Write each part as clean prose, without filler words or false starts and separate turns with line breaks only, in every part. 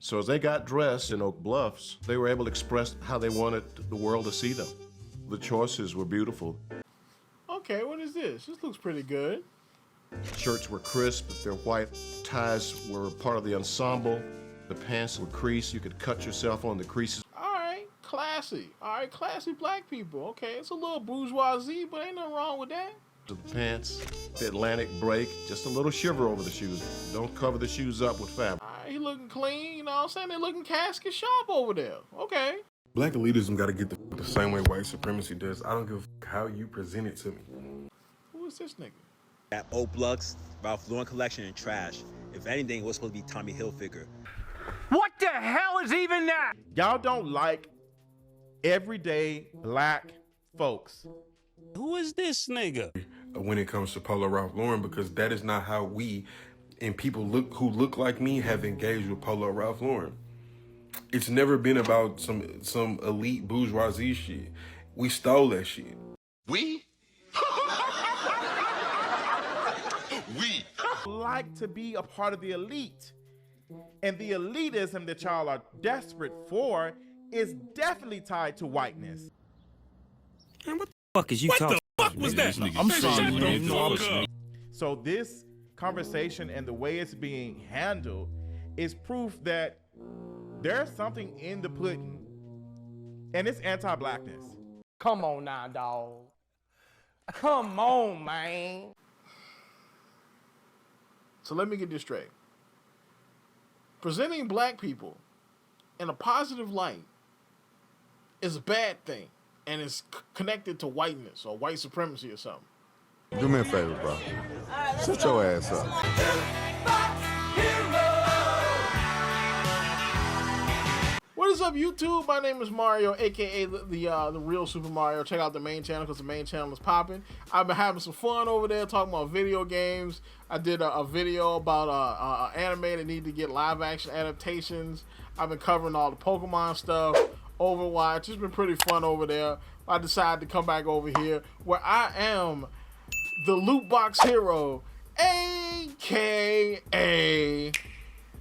So as they got dressed in Oak Bluffs, they were able to express how they wanted the world to see them. The choices were beautiful.
Okay, what is this? This looks pretty good.
Shirts were crisp, their white ties were part of the ensemble. The pants were creased, you could cut yourself on the creases.
All right, classy. All right, classy black people. Okay, it's a little bourgeoisie, but ain't nothing wrong with that.
The pants, the Atlantic break, just a little shiver over the shoes. Don't cover the shoes up with fabric.
All right, he looking clean, you know what I'm saying? They looking casket sharp over there. Okay.
Black elitism got to get the same way white supremacy does. I don't give a how you present it to me.
Who is this nigga?
That Oak Bluff, Ralph Lauren collection and trash. If anything, it was supposed to be Tommy Hilfiger.
What the hell is even that?
Y'all don't like everyday black folks.
Who is this nigga?
When it comes to Polo Ralph Lauren, because that is not how we and people who look like me have engaged with Polo Ralph Lauren. It's never been about some elite bourgeoisie shit. We stole that shit.
We? We
Like to be a part of the elite. And the elitism that y'all are desperate for is definitely tied to whiteness.
Man, what the fuck is you talking about?
fuck was that?
I'm sorry, man.
So this conversation and the way it's being handled is proof that there's something in the pudding, and it's anti-blackness.
Come on now, dog. Come on, man.
So let me get this straight. Presenting black people in a positive light is a bad thing, and it's connected to whiteness or white supremacy or something.
Do me a favor, bro. Shut your ass up.
What is up, YouTube? My name is Mario, aka the real Super Mario. Check out the main channel because the main channel is popping. I've been having some fun over there talking about video games. I did a video about anime that need to get live action adaptations. I've been covering all the Pokemon stuff, Overwatch. It's been pretty fun over there. I decided to come back over here where I am the loot box hero, aka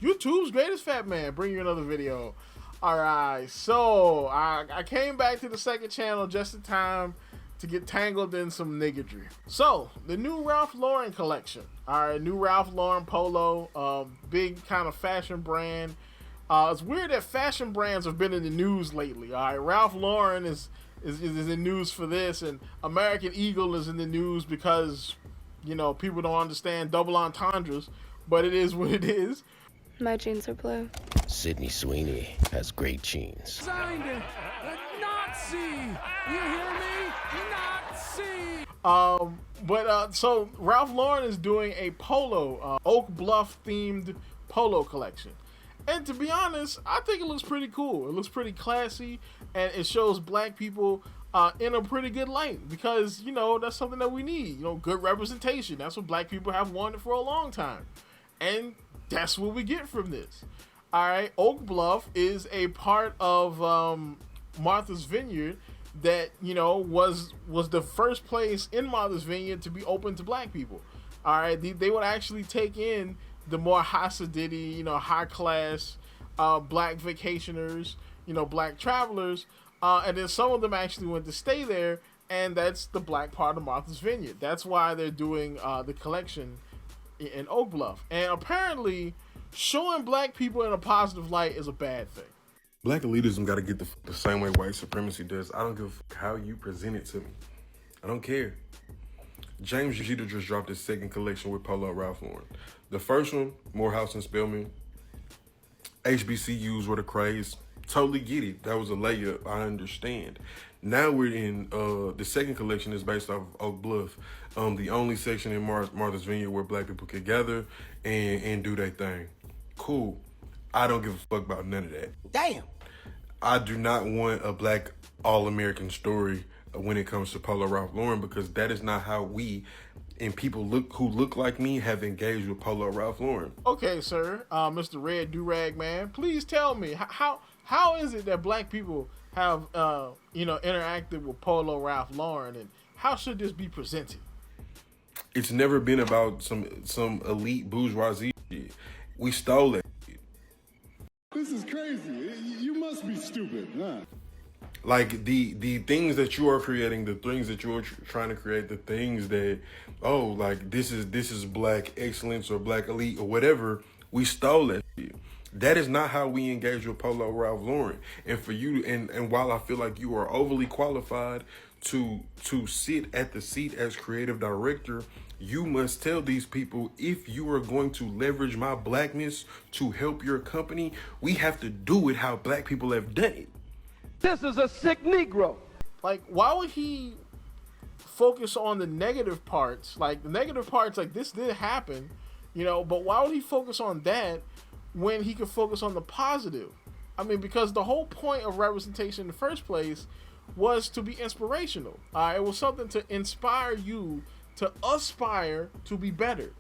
YouTube's greatest fat man. Bring you another video. Alright, so I came back to the second channel just in time to get tangled in some niggardry. So, the new Ralph Lauren collection. Alright, new Ralph Lauren polo, big kind of fashion brand. It's weird that fashion brands have been in the news lately. Alright, Ralph Lauren is in news for this, and American Eagle is in the news because, you know, people don't understand double entendres, but it is what it is.
My jeans are blue.
Sydney Sweeney has great jeans.
Signed it. Nazi. You hear me? Nazi.
So Ralph Lauren is doing a polo, Oak Bluff themed polo collection. And to be honest, I think it looks pretty cool. It looks pretty classy, and it shows black people in a pretty good light because, you know, that's something that we need. You know, good representation. That's what black people have wanted for a long time. And that's what we get from this. All right, Oak Bluff is a part of Martha's Vineyard that, you know, was the first place in Martha's Vineyard to be open to black people. All right, they would actually take in the more Hasidity, you know, high class black vacationers, you know, black travelers, and then some of them actually went to stay there, and that's the black part of Martha's Vineyard. That's why they're doing the collection in Oak Bluff. And apparently showing black people in a positive light is a bad thing.
Black elitism got to get the same way white supremacy does. I don't give a how you present it to me. I don't care. James Jeter just dropped his second collection with Polo Ralph Lauren. The first one, Morehouse and Spelman, HBCUs were the craze. Totally get it. That was a layup. I understand. Now we're in, the second collection is based off of Oak Bluff. The only section in Martha's Vineyard where black people could gather and do their thing. Cool. I don't give a fuck about none of that.
Damn.
I do not want a black all-American story when it comes to Polo Ralph Lauren because that is not how we and people who look like me have engaged with Polo Ralph Lauren.
Okay, sir, Mr. Red Do-Rag Man, please tell me how is it that black people have you know, interacted with Polo Ralph Lauren, and how should this be presented?
It's never been about some elite bourgeoisie shit. We stole that shit.
This is crazy. You must be stupid, huh?
Like the things that you are creating, the things that you're trying to create, the things that, oh, like this is black excellence or black elite or whatever, we stole that shit. That is not how we engage with Polo Ralph Lauren. And for you, and while I feel like you are overly qualified to sit at the seat as creative director, you must tell these people, if you are going to leverage my blackness to help your company, we have to do it how black people have done it.
This is a sick Negro.
Like, why would he focus on the negative parts? Like, the negative parts, like, this did happen, you know, but why would he focus on that when he could focus on the positive? I mean, because the whole point of representation in the first place was to be inspirational. It was something to inspire you to aspire to be better.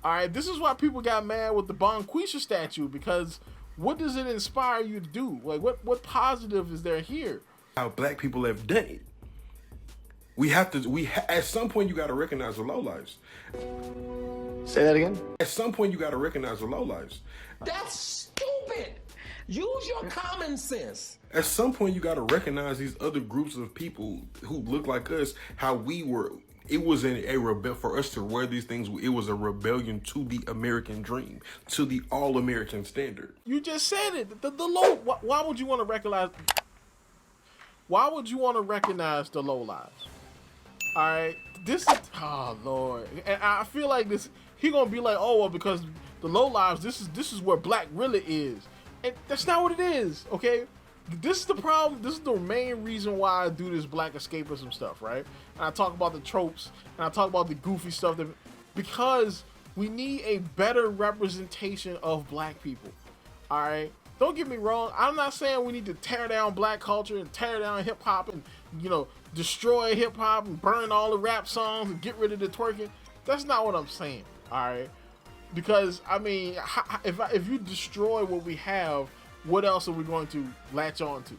All right, this is why people got mad with the Bonquisha statue, because what does it inspire you to do? Like, what positive is there here?
How black people have done it. We have to, at some point you got to recognize the lowlifes.
Say that again?
At some point you got to recognize the lowlifes.
That's stupid. Use your common sense.
At some point you got to recognize these other groups of people who look like us, how we were. It was a rebel for us to wear these things. It was a rebellion to the American dream, to the all-American standard.
You just said it. The low. Why would you want to recognize? Why would you want to recognize the low lives? All right, this is, oh Lord, and I feel like this. He gonna be like, oh well, because the low lives. This is where black really is, and that's not what it is. Okay. This is the problem. This is the main reason why I do this black escapism stuff, right? And I talk about the tropes and I talk about the goofy stuff, because we need a better representation of black people. All right, don't get me wrong. I'm not saying we need to tear down black culture and tear down hip hop and, you know, destroy hip hop and burn all the rap songs and get rid of the twerking. That's not what I'm saying. All right, because I mean, if you destroy what we have, what else are we going to latch on to?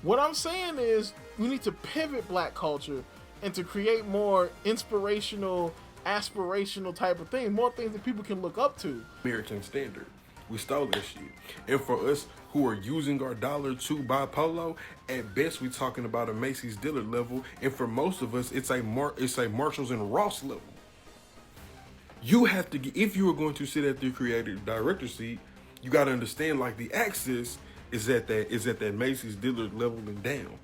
What I'm saying is we need to pivot black culture and to create more inspirational, aspirational type of things, more things that people can look up to.
American standard. We stole that shit. And for us who are using our dollar to buy polo, at best we're talking about a Macy's Dillard level, and for most of us it's a Marshalls and Ross level. You have to, if you are going to sit at the creative director seat, you got to understand, like, the access is at that Macy's Dillard level and down.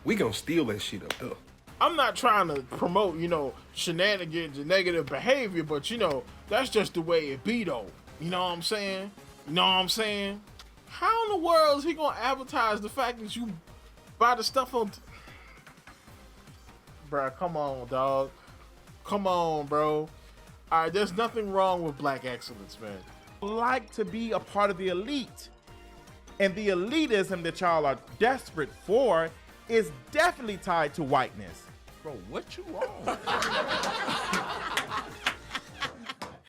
We gonna steal that shit up there.
I'm not trying to promote, you know, shenanigans and negative behavior, but, you know, that's just the way it be, though. You know what I'm saying? You know what I'm saying? How in the world is he gonna advertise the fact that you buy the stuff on? Bruh, come on, dog. Come on, bro. All right, there's nothing wrong with black excellence, man.
Like to be a part of the elite, and the elitism that y'all are desperate for is definitely tied to whiteness. Bro, what you on?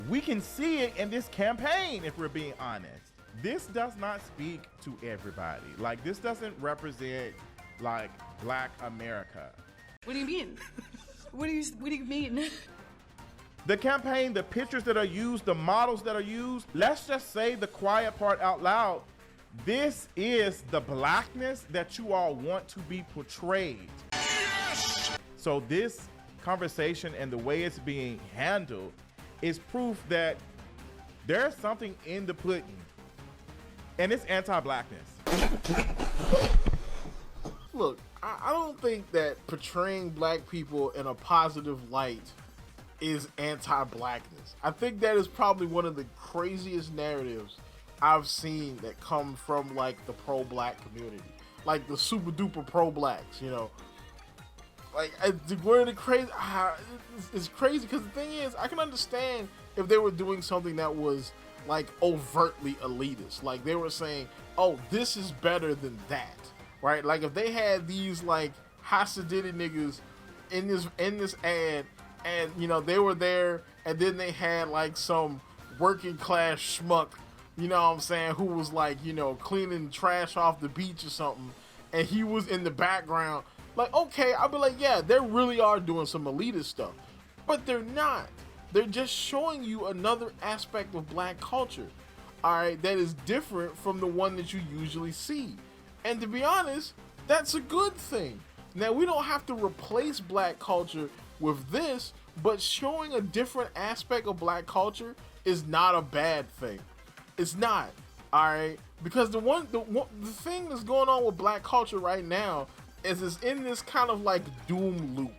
We can see it in this campaign, if we're being honest. This does not speak to everybody. Like, this doesn't represent, like, black America.
What do you mean? What do you mean?
The campaign, the pictures that are used, the models that are used, let's just say the quiet part out loud. This is the blackness that you all want to be portrayed. Yes! So this conversation and the way it's being handled is proof that there's something in the pudding, and it's anti-blackness.
Look, I don't think that portraying black people in a positive light is anti-blackness. I think that is probably one of the craziest narratives I've seen that come from, like, the pro-black community, like the super duper pro-blacks, you know. Like, we're the crazy. It's crazy because the thing is, I can understand if they were doing something that was, like, overtly elitist. Like, they were saying, "Oh, this is better than that," right? Like, if they had these, like, Hasidity niggas in this ad, and, you know, they were there, and then they had, like, some working class schmuck, you know what I'm saying, who was, like, you know, cleaning trash off the beach or something, and he was in the background. Like, okay, I'll be like, yeah, they really are doing some elitist stuff. But they're not. They're just showing you another aspect of black culture. all right, that is different from the one that you usually see. And to be honest, that's a good thing. Now, we don't have to replace black culture with this, but showing a different aspect of black culture is not a bad thing. It's not, all right? Because the thing that's going on with black culture right now is it's in this kind of like doom loop,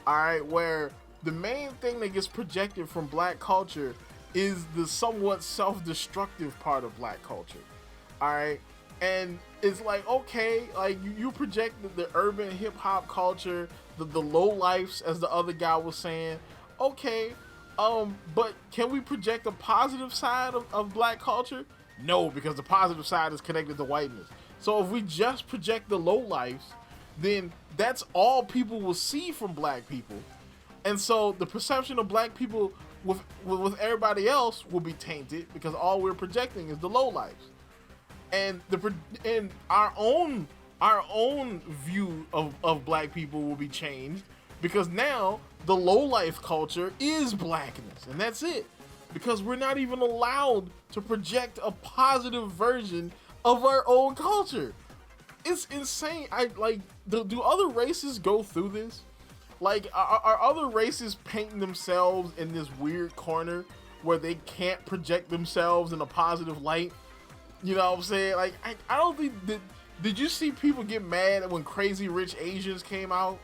all right, where the main thing that gets projected from black culture is the somewhat self-destructive part of black culture, all right? And it's like, okay, like you project the urban hip-hop culture, the low lifes, as the other guy was saying, okay, but can we project a positive side of black culture? No, because the positive side is connected to whiteness. So if we just project the low lives, then that's all people will see from black people. And so the perception of black people with everybody else will be tainted because all we're projecting is the low lives. And our own view of black people will be changed because now the low life culture is blackness, and that's it. Because we're not even allowed to project a positive version of our own culture. It's insane. Do other races go through this? Like, are other races painting themselves in this weird corner where they can't project themselves in a positive light? You know what I'm saying? Like, I don't think did you see people get mad when Crazy Rich Asians came out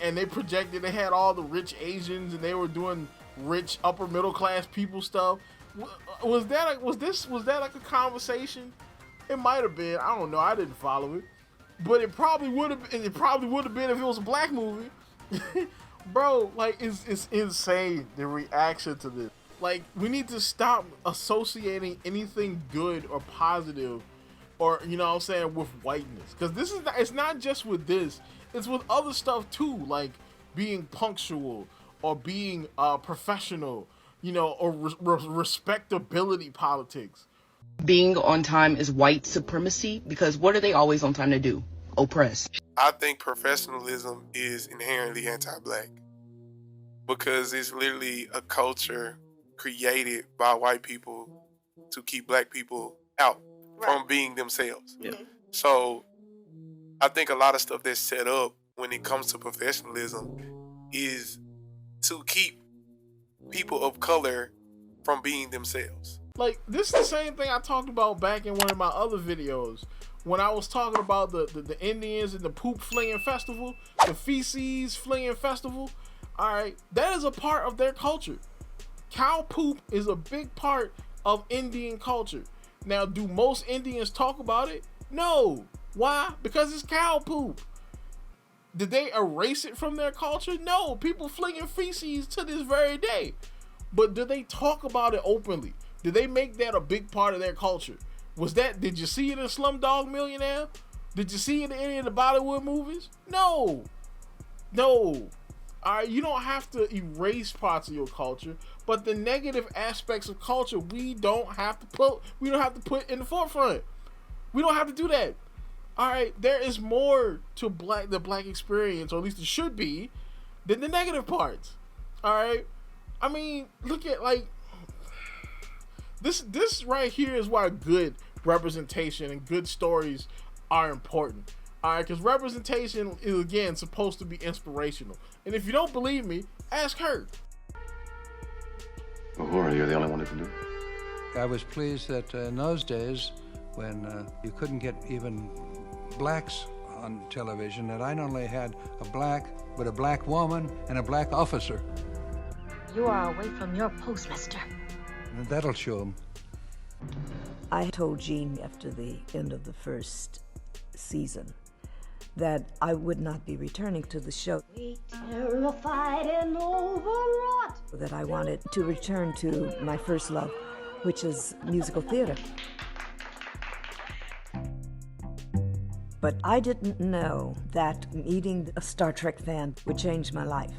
and they projected, they had all the rich Asians and they were doing rich upper middle class people stuff? Was that like a conversation? It might have been. I don't know. I didn't follow it, but it probably would have been if it was a black movie. Bro, like it's insane, the reaction to this. Like, we need to stop associating anything good or positive or, you know what I'm saying, with whiteness. Because it's not just with this, it's with other stuff too, like being punctual or being professional, you know, or respectability politics.
Being on time is white supremacy, because what are they always on time to do? Oppress.
I think professionalism is inherently anti-black because it's literally a culture created by white people to keep black people out from being themselves.
Yeah.
So I think a lot of stuff that's set up when it comes to professionalism is to keep people of color from being themselves.
Like, this is the same thing I talked about back in one of my other videos when I was talking about the Indians and the poop flinging festival, the feces flinging festival. All right, that is a part of their culture. Cow poop is a big part of Indian culture. Now, do most Indians talk about it? No. Why? Because it's cow poop. Did they erase it from their culture? No. People flinging feces to this very day. But do they talk about it openly? Did they make that a big part of their culture? Did you see it in Slumdog Millionaire? Did you see it in any of the Bollywood movies? No. No. All right, you don't have to erase parts of your culture, but the negative aspects of culture we don't have to put in the forefront. We don't have to do that. All right, there is more to the black experience, or at least it should be, than the negative parts. All right, I mean, look at like this right here is why good representation and good stories are important. All right, because representation is, again, supposed to be inspirational. And if you don't believe me, ask her.
Uhura, you're the only one who can do it.
I was pleased that in those days, when you couldn't get even blacks on television, that I not only had a black, but a black woman and a black officer.
You are away from your post, mister.
And that'll show them.
I told Gene after the end of the first season that I would not be returning to the show.
We terrified and overwrought.
That I wanted to return to my first love, which is musical theater. But I didn't know that meeting a Star Trek fan would change my life.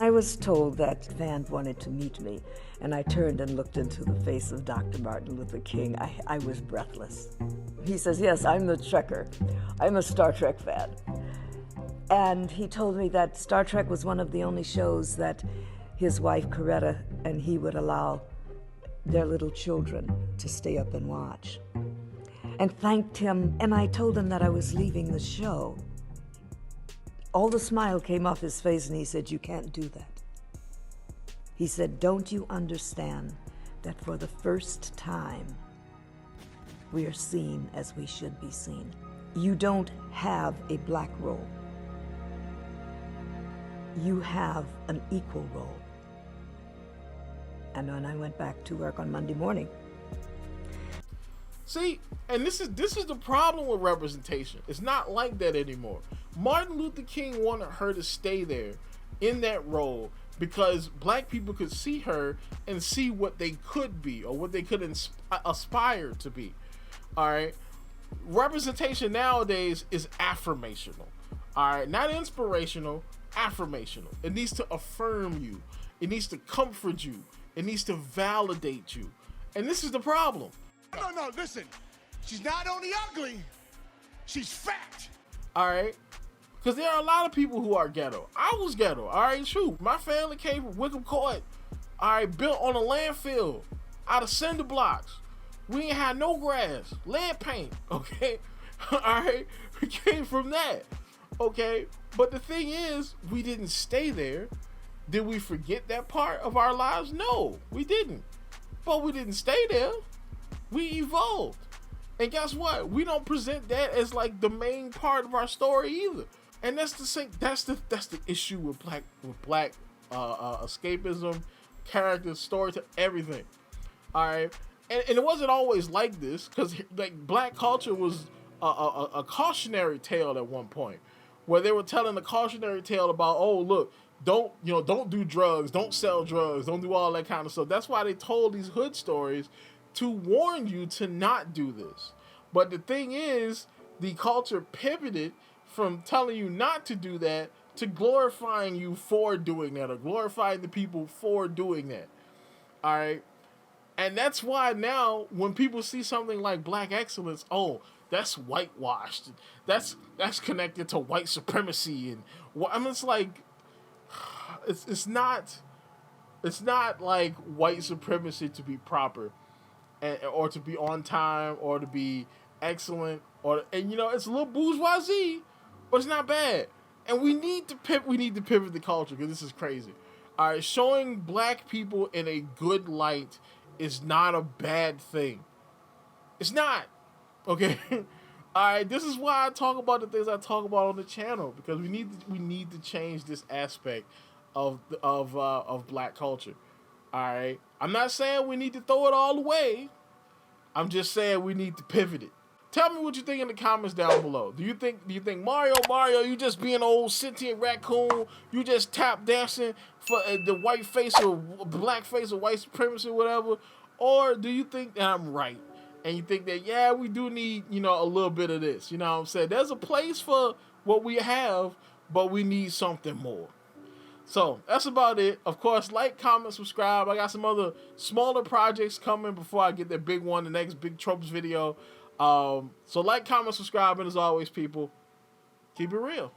I was told that fan wanted to meet me, and I turned and looked into the face of Dr. Martin Luther King. I was breathless. He says, yes, I'm the Trekker. I'm a Star Trek fan. And he told me that Star Trek was one of the only shows that his wife, Coretta, and he would allow their little children to stay up and watch. And thanked him, and I told him that I was leaving the show. All the smile came off his face, and he said, "You can't do that." He said, "Don't you understand that for the first time, we are seen as we should be seen? You don't have a black role. You have an equal role." And when I went back to work on Monday morning.
See, and this is the problem with representation. It's not like that anymore. Martin Luther King wanted her to stay there in that role because black people could see her and see what they could be or what they could aspire to be. All right. Representation nowadays is affirmational. All right. Not inspirational, affirmational. It needs to affirm you. It needs to comfort you. It needs to validate you. And this is the problem.
No, listen. She's not only ugly, she's fat.
All right. Because there are a lot of people who are ghetto. I was ghetto. All right, true. My family came from Wickham Court. All right, built on a landfill out of cinder blocks. We ain't had no grass, lead paint. Okay. All right. We came from that. Okay. But the thing is, we didn't stay there. Did we forget that part of our lives? No, we didn't. But we didn't stay there. We evolved. And guess what? We don't present that as like the main part of our story either. And that's the issue with black escapism, characters, story, to everything. All right. And it wasn't always like this, because like black culture was a cautionary tale at one point, where they were telling a cautionary tale about, oh look, don't do drugs, don't sell drugs, don't do all that kind of stuff. That's why they told these hood stories, to warn you to not do this. But the thing is, the culture pivoted from telling you not to do that to glorifying you for doing that, or glorifying the people for doing that. All right. And that's why now when people see something like black excellence, oh, that's whitewashed. That's connected to white supremacy. And I mean, it's like, it's not like white supremacy to be proper, or to be on time, or to be excellent, and it's a little bourgeoisie, but it's not bad. And we need to pivot the culture, because this is crazy. All right, showing black people in a good light is not a bad thing. It's not. Okay. All right. This is why I talk about the things I talk about on the channel, because we need to change this aspect of black culture. All right. I'm not saying we need to throw it all away. I'm just saying we need to pivot it. Tell me what you think in the comments down below. Do you think Mario, you just being an old sentient raccoon? You just tap dancing for the white face or black face or white supremacy or whatever? Or do you think that I'm right? And you think that, yeah, we do need, a little bit of this. You know what I'm saying? There's a place for what we have, but we need something more. So that's about it. Of course, like, comment, subscribe. I got some other smaller projects coming before I get that big one, the next big tropes video. So like, comment, subscribe, and as always, people, keep it real.